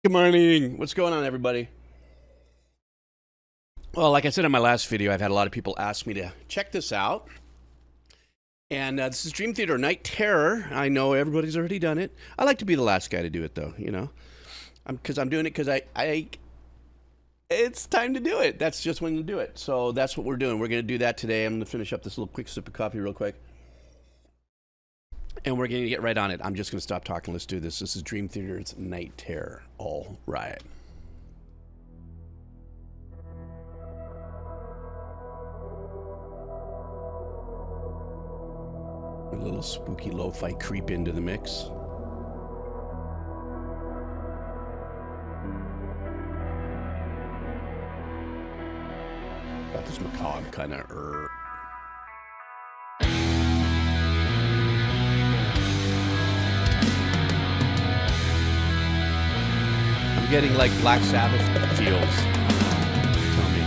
Good morning. What's going on, everybody? Well, like I said in my last video, I've had a lot of people ask me to check this out. And this is Dream Theater Night Terror. I know everybody's already done it. I like to be the last guy to do it, though, you know. Because I'm doing it because it's time to do it. That's just when you do it. So that's what we're doing. We're going to do that today. I'm going to finish up this little quick sip of coffee real quick. And we're going to get right on it. I'm just going to stop talking. Let's do this. This is Dream Theater's Night Terror. All right. A little spooky lo-fi creep into the mix. Got this macabre kind of I'm getting like Black Sabbath feels. Tell me.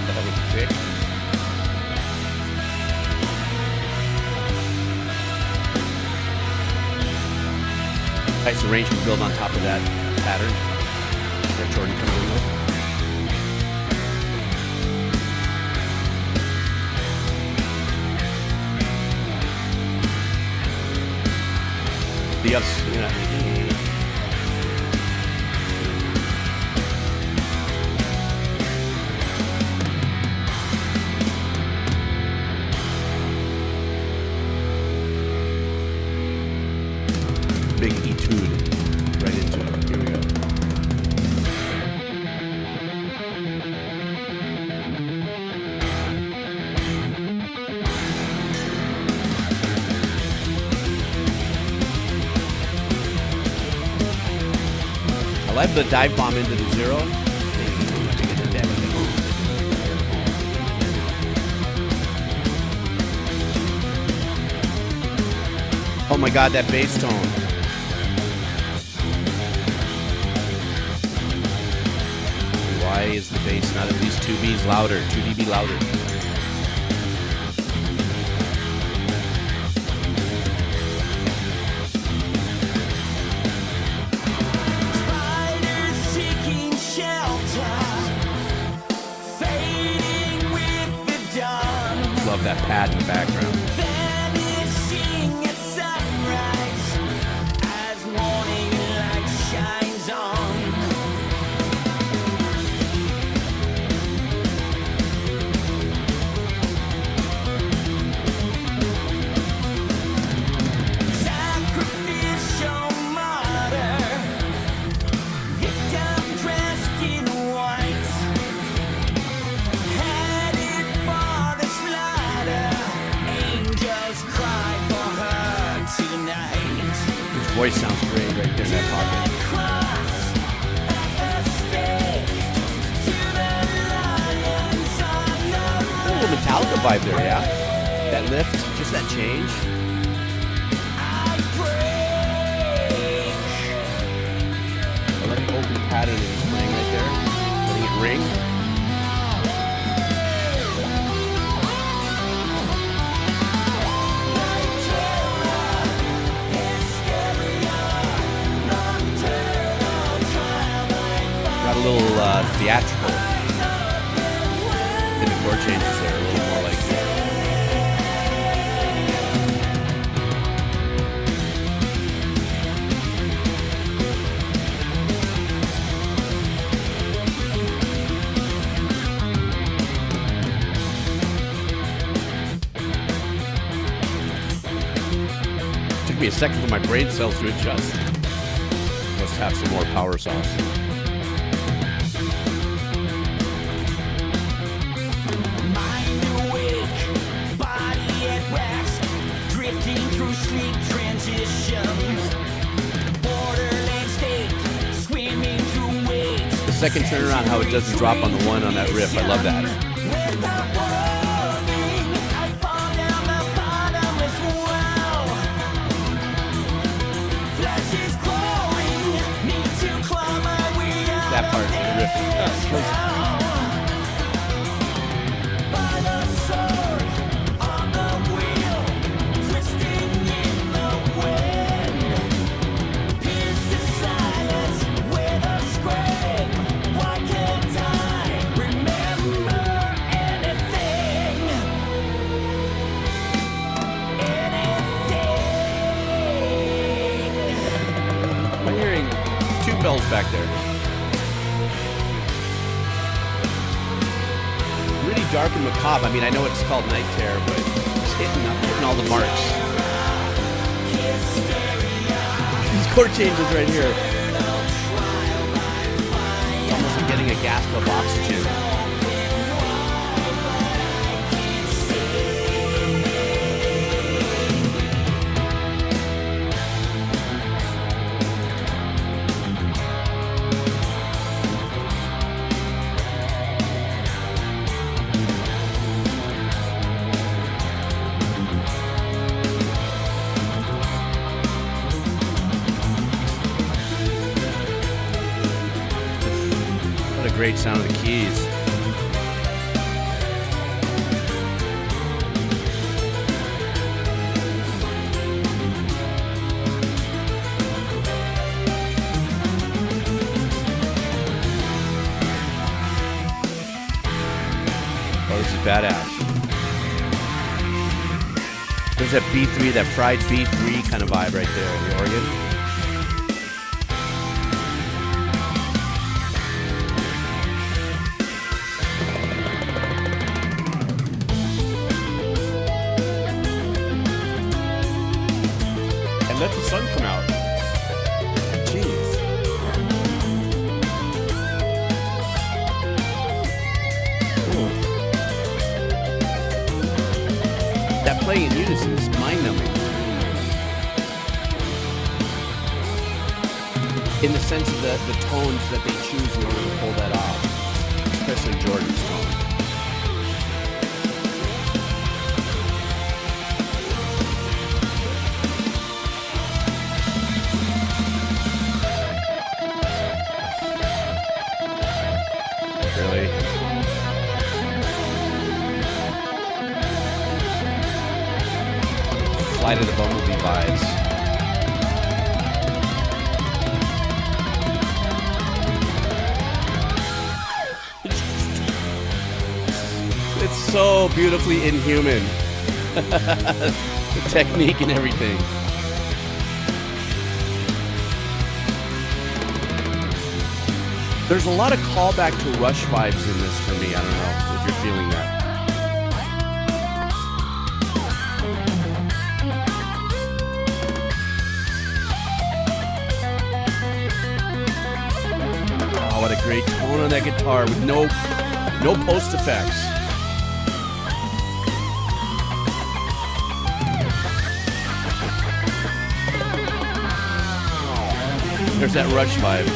That was sick. Nice arrangement built on top of that pattern that Jordan comes in with. The ups, you know. Big etude right into it. Here we go. I like the dive bomb into the zero. Oh my God, that bass tone. Why is the bass not at least 2 dB louder? 2 dB louder. Spiders seeking shelter, fading with the dawn. Love that pad in the background. Vanishing at sunrise as morning light shines on. Sacrificial martyr, victim dressed in white, headed for the slaughter. Angels cry for her tonight. His voice sounds great right there in that pocket. Cross at the stake to the lions on the A little Metallica vibe there, yeah. That lift, just that change. I break. I like the open pattern that he's playing right there. Letting it ring. Night terror, hysteria, nocturnal twilight Got a little theatrical in the chord changes there. A little more like. Took me a second for my brain cells to adjust. Must have some more power sauce. mind awake, body at rest, drifting through sleep transitions. Borderland state, swimming through waves. The second turnaround, how it doesn't drop on the one on that riff. I love that. Without warning, I fall down the bottomless well. Flesh is crawling. part, the riff. By the sword on the wheel, twisting in the wind. Pierce the silence with a scream. Why can't I remember anything? Anything. I'm hearing two bells back there. Really dark and macabre. I mean, I know it's called Night Terror, but it's hitting all the marks. These chord changes right here. It's almost like getting a gasp of oxygen. What a great sound of the keys. Oh, this is badass. There's that B3, that fried B3 kind of vibe right there in the organ. And let the sun come out. Jeez. Cool. That playing in unison is mind-numbing. In the sense of the tones that they choose in order to pull that off. Especially Jordan's tone. Really? Flight of the Bumblebee vibes. It's so beautifully inhuman. The technique and everything. There's a lot of callback to Rush vibes in this for me. I don't know if you're feeling that. Oh, what a great tone on that guitar with no post effects. There's that Rush vibe.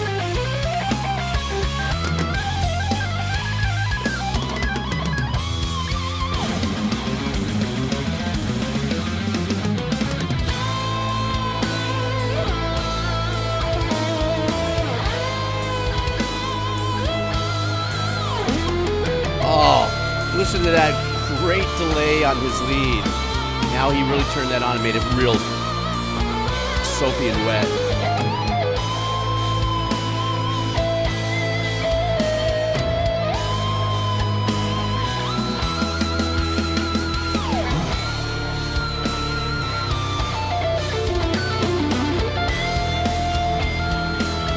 Listen to that great delay on his lead. Now he really turned that on and made it real soapy and wet.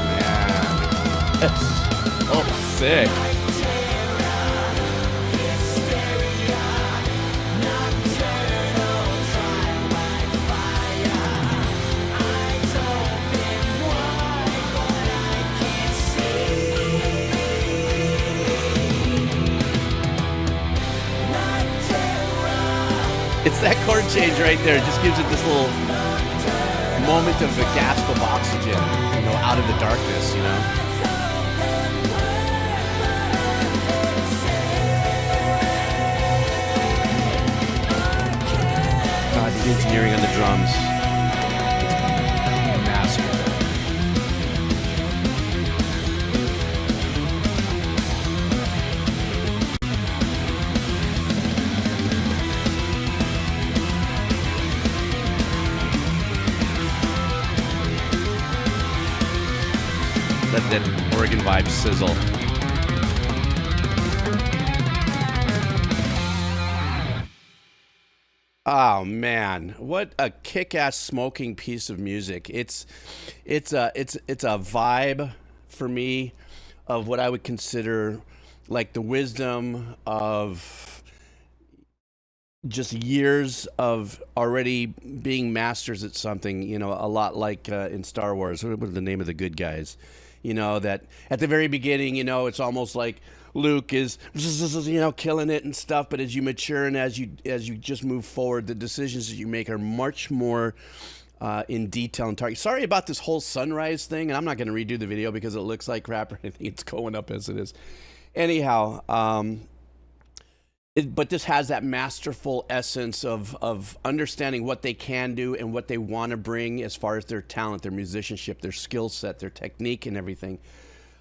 Man, that's so sick. It's that chord change right there. It just gives it this little moment of a gasp of oxygen, you know, out of the darkness, you know. God, the engineering on the drums. Massive. Let that Oregon vibe sizzle. Oh man, what a kick-ass smoking piece of music. It's a vibe for me of what I would consider like the wisdom of just years of already being masters at something, a lot like in Star Wars. What was the name of the good guys? That at the very beginning, it's almost like Luke is, killing it and stuff. But as you mature and as you just move forward, the decisions that you make are much more in detail and target. Sorry about this whole sunrise thing, and I'm not going to redo the video because it looks like crap or anything. It's going up as it is. Anyhow, but this has that masterful essence of understanding what they can do and what they want to bring as far as their talent, their musicianship, their skill set, their technique, and everything.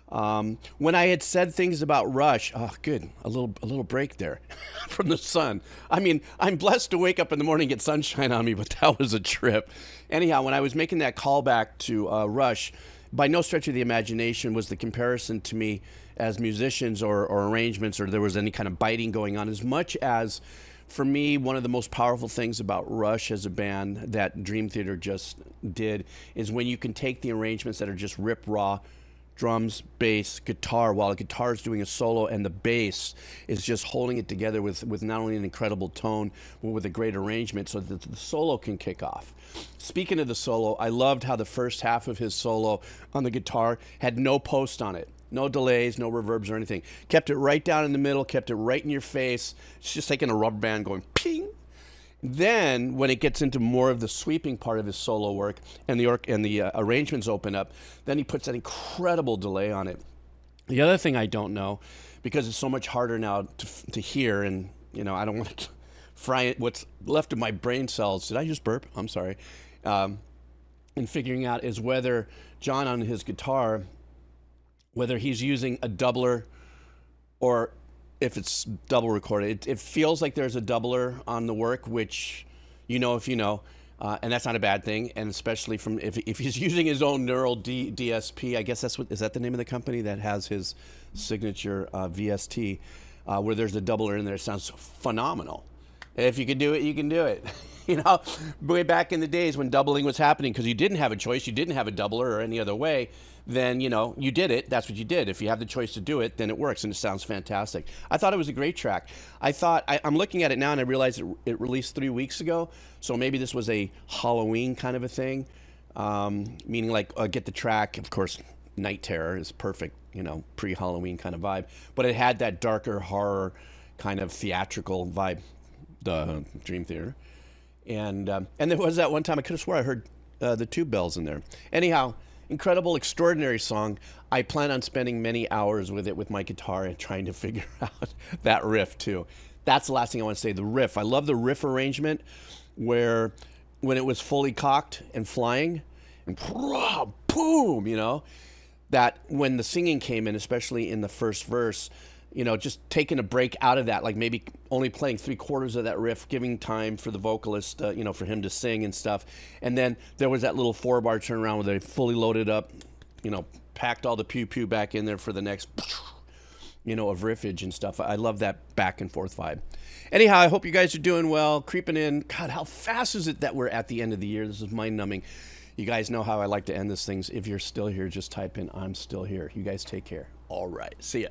When I had said things about Rush, oh, good, a little break there from the sun. I mean, I'm blessed to wake up in the morning and get sunshine on me, but that was a trip. Anyhow, when I was making that callback to Rush, by no stretch of the imagination was the comparison to me as musicians or arrangements, or there was any kind of biting going on, as much as for me, one of the most powerful things about Rush as a band that Dream Theater just did is when you can take the arrangements that are just rip raw, drums, bass, guitar, while the guitar is doing a solo and the bass is just holding it together with not only an incredible tone, but with a great arrangement so that the solo can kick off. Speaking of the solo, I loved how the first half of his solo on the guitar had no post on it. No delays, no reverbs or anything. Kept it right down in the middle, kept it right in your face. It's just like in a rubber band going ping. Then, when it gets into more of the sweeping part of his solo work and the arrangements open up, then he puts that incredible delay on it. The other thing I don't know, because it's so much harder now to hear, and I don't want to fry it, what's left of my brain cells. Did I just burp? I'm sorry. And figuring out is whether John on his guitar, whether he's using a doubler or if it's double recorded. It feels like there's a doubler on the work, which if you know, and that's not a bad thing. And especially from if he's using his own neural DSP, I guess is that the name of the company that has his signature VST, where there's a doubler in there. It sounds phenomenal. If you can do it, you can do it. Way back in the days when doubling was happening, because you didn't have a choice, you didn't have a doubler or any other way, then, you did it. That's what you did. If you have the choice to do it, then it works, and it sounds fantastic. I thought it was a great track. I'm looking at it now, and I realize it released 3 weeks ago, so maybe this was a Halloween kind of a thing, meaning like get the track. Of course, Night Terror is perfect, pre-Halloween kind of vibe, but it had that darker horror kind of theatrical vibe, the Dream Theater. And there was that one time I could have swore I heard the tube bells in there. Anyhow, incredible, extraordinary song. I plan on spending many hours with it with my guitar and trying to figure out that riff too. That's the last thing I want to say. The riff. I love the riff arrangement where when it was fully cocked and flying and boom, that when the singing came in, especially in the first verse, just taking a break out of that, like maybe only playing 3/4 of that riff, giving time for the vocalist, for him to sing and stuff. And then there was that little 4-bar turnaround where they fully loaded up, packed all the pew-pew back in there for the next, of riffage and stuff. I love that back and forth vibe. Anyhow, I hope you guys are doing well, creeping in. God, how fast is it that we're at the end of the year? This is mind-numbing. You guys know how I like to end these things. If you're still here, just type in, I'm still here. You guys take care. All right. See ya.